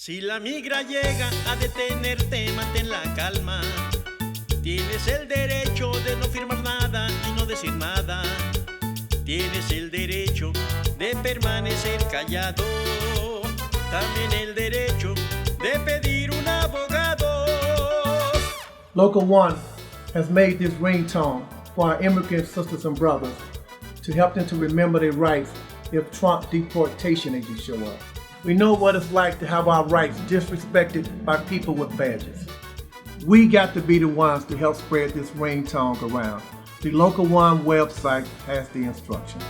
Si la migra llega a detenerte, mantén la calma. Tienes el derecho de no firmar nada y no decir nada. Tienes el derecho de permanecer callado. También el derecho de pedir un abogado. Local One has made this ringtone for our immigrant sisters and brothers to help them to remember their rights if Trump deportation agents show up. We know what it's like to have our rights disrespected by people with badges. We got to be the ones to help spread this ringtone around. The Local One website has the instructions.